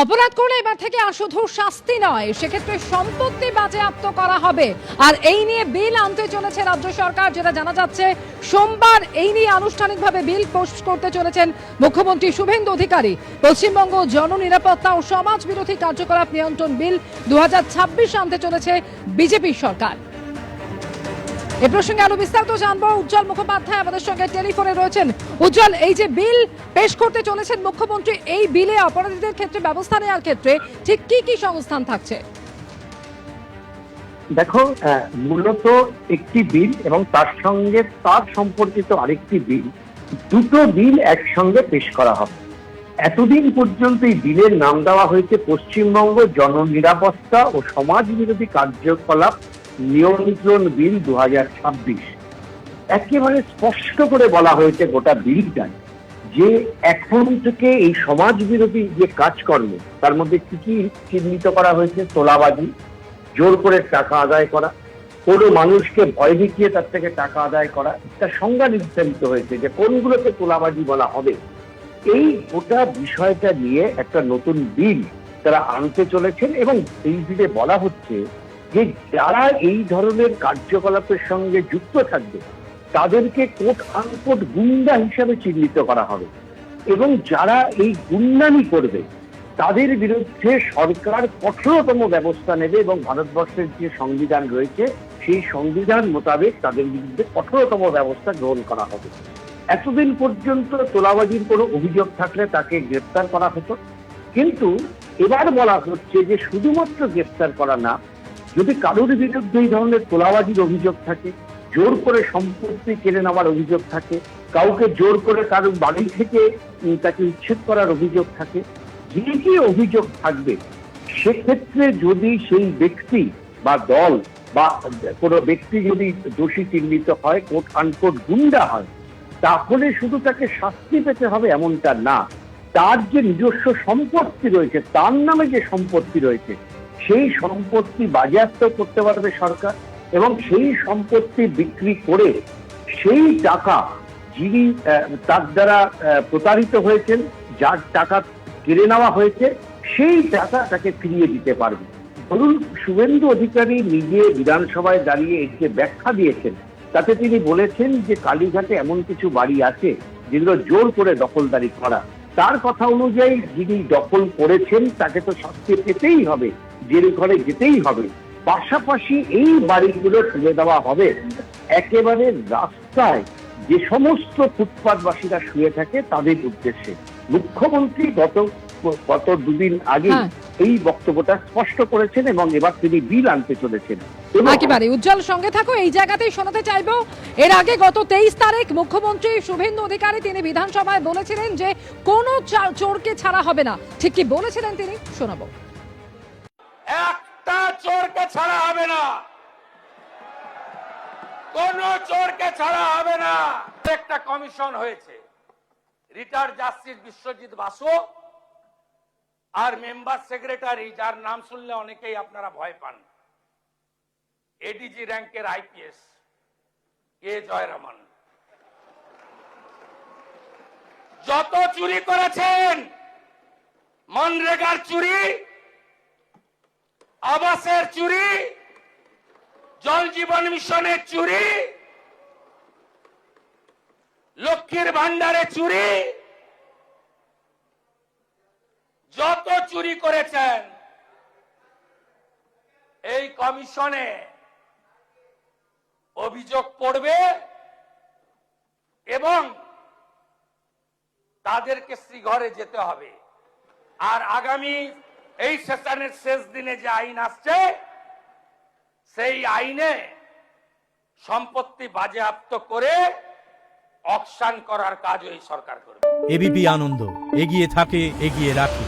অপরাধ করলে এবার থেকে আর শুধু শাস্তি নয়, সেক্ষেত্রে সম্পত্তি বাজেয়াপ্ত করা হবে। আর এই নিয়ে বিল আনতে চলেছে রাজ্য সরকার, যেটা জানা যাচ্ছে। সোমবার এই নিয়ে আনুষ্ঠানিকভাবে বিল পোস্ট করতে চলেছেন মুখ্যমন্ত্রী শুভেন্দু অধিকারী। পশ্চিমবঙ্গ জননিরাপত্তা ও সমাজ বিরোধী কার্যকলাপ নিয়ন্ত্রণ বিল 2026 আনতে চলেছে বিজেপি সরকার। এ প্রসঙ্গে আরো বিস্তারিত জানবো। উজ্জ্বল মুখোপাধ্যায় আমাদের সঙ্গে টেলিফোনে রয়েছেন। উজ্জ্বল, এই যে বিল পেশ করতে চলেছেন মুখ্যমন্ত্রী, এই বিলে অপরাধীদের ক্ষেত্রে ব্যবস্থা নেওয়ার ক্ষেত্রে ঠিক কি কি সংস্থান থাকছে? দেখো, মূলত একটি বিল এবং তার সঙ্গে তার সম্পর্কিত আরেকটি বিল, দুটো বিল একসঙ্গে পেশ করা হবে। এতদিন পর্যন্ত এই বিলের নাম দেওয়া হয়েছে পশ্চিমবঙ্গ জননিরাপত্তা ও সমাজ বিরোধী কার্যকলাপ নিয়ন্ত্রণ বিল 2026। একেবারে স্পষ্ট করে বলা হয়েছে গোটা বিলটাই যে এখন থেকে এই সমাজ বিরোধী যে কাজকর্ম, তার মধ্যে কি কি চিহ্নিত করা হয়েছে: তোলাবাজি, জোর করে টাকা আদায় করা, কোনো মানুষকে ভয় দেখিয়ে তার থেকে টাকা আদায় করা, তার সংজ্ঞা নির্ধারিত হয়েছে যে কোনগুলোকে তোলাবাজি বলা হবে। এই গোটা বিষয়টা নিয়ে একটা নতুন বিল তারা আনতে চলেছেন এবং এই বিলে বলা হচ্ছে যে যারা এই ধরনের কার্যকলাপের সঙ্গে যুক্ত থাকবে তাদেরকে কোট আনকোট গুন্ডা হিসাবে চিহ্নিত করা হবে এবং যারা এই গুন্ডামি করবে তাদের বিরুদ্ধে সরকার কঠোরতম ব্যবস্থা নেবে এবং ভারতবর্ষের যে সংবিধান রয়েছে সেই সংবিধান মোতাবেক তাদের বিরুদ্ধে কঠোরতম ব্যবস্থা গ্রহণ করা হবে। এতদিন পর্যন্ত তোলাবাজির কোনো অভিযোগ থাকলে তাকে গ্রেপ্তার করা হতো, কিন্তু এবার বলা হচ্ছে যে শুধুমাত্র গ্রেপ্তার করা না, যদি কারোর বিরুদ্ধে এই ধরনের তোলাবাজির অভিযোগ থাকে, জোর করে সম্পত্তি কেড়ে নেওয়ার অভিযোগ থাকে, কাউকে জোর করে কারোর বাড়ি থেকে তাকে উচ্ছেদ করার অভিযোগ থাকে, যে কি অভিযোগ থাকবে, সেক্ষেত্রে যদি সেই ব্যক্তি বা দল বা কোনো ব্যক্তি যদি দোষী চিহ্নিত হয়, কোট আনকোট গুন্ডা হয়, তাহলে শুধু তাকে শাস্তি পেতে হবে এমনটা না, তার যে নিজস্ব সম্পত্তি রয়েছে, তার নামে যে সম্পত্তি রয়েছে, সেই সম্পত্তি বাজেয়াপ্ত করতে পারবে সরকার এবং সেই সম্পত্তি বিক্রি করে সেই টাকা যিনি তার দ্বারা প্রতারিত হয়েছেন, যার টাকা কেড়ে নেওয়া হয়েছে, সেই টাকা তাকে ফিরিয়ে দিতে পারবে। ধরুন, শুভেন্দু অধিকারী নিজে বিধানসভায় দাঁড়িয়ে এই যে ব্যাখ্যা দিয়েছেন, তাতে তিনি বলেছেন যে কালীঘাটে এমন কিছু বাড়ি আছে যেগুলো জোর করে দখলদারি করা। তার কথা অনুযায়ী যিনি দখল করেছেন তাকে তো শাস্তি পেতেই হবে, জেল ঘরে যেতেই হবে। পাশাপাশি এই বাড়িগুলো তুলে দেওয়া হবে একেবারে রাস্তায় যে সমস্ত ফুটপাতবাসীরা শুয়ে থাকে তাদের উদ্দেশ্যে। মুখ্যমন্ত্রী গত দুদিন আগে এই বক্তব্যটা স্পষ্ট করেছেন এবং এবার তিনি বিল আনতে চলেছেন। একেবারে উজ্জ্বল, সঙ্গে থাকো, এই জায়গাতেই শোনাতে চাইবো। এর আগে গত 23 তারিখ মুখ্যমন্ত্রী শুভেন্দু অধিকারী তিনি বিধানসভায় বলেছিলেন যে কোনো চোরকে ছাড়া হবে না। ঠিক কি বলেছিলেন তিনি, শোনাবো। একটা চোরকে ছাড়া হবে না, কোন চোরকে ছাড়া হবে না। একটা কমিশন হয়েছে, রিটায়ার্ড জাস্টিস বিশ্বজিৎ বাসু আর মেম্বার সেক্রেটারি, যার নাম শুনলে অনেকেই আপনারা ভয় পান, এডিজি র্যাঙ্কের আইপিএস কে জয়রামান। যত চুরি করেছেন, মনরেগার চুরি, আবাসের চুরি, জল জীবন মিশনের চুরি, লক্ষ্মীর ভান্ডারের চুরি, যত চুরি করেছেন এই কমিশনে অভিযোগ পড়বে এবং তাদেরকে শ্রীঘরে যেতে হবে। আর আগামী এই সেশনের শেষ দিনে যে আইন আসছে, সেই আইনে সম্পত্তি বাজেয়াপ্ত করে অকশন করার কাজ এই সরকার করবে। এবিপি আনন্দ, এগিয়ে থাকে, এগিয়ে রাখে।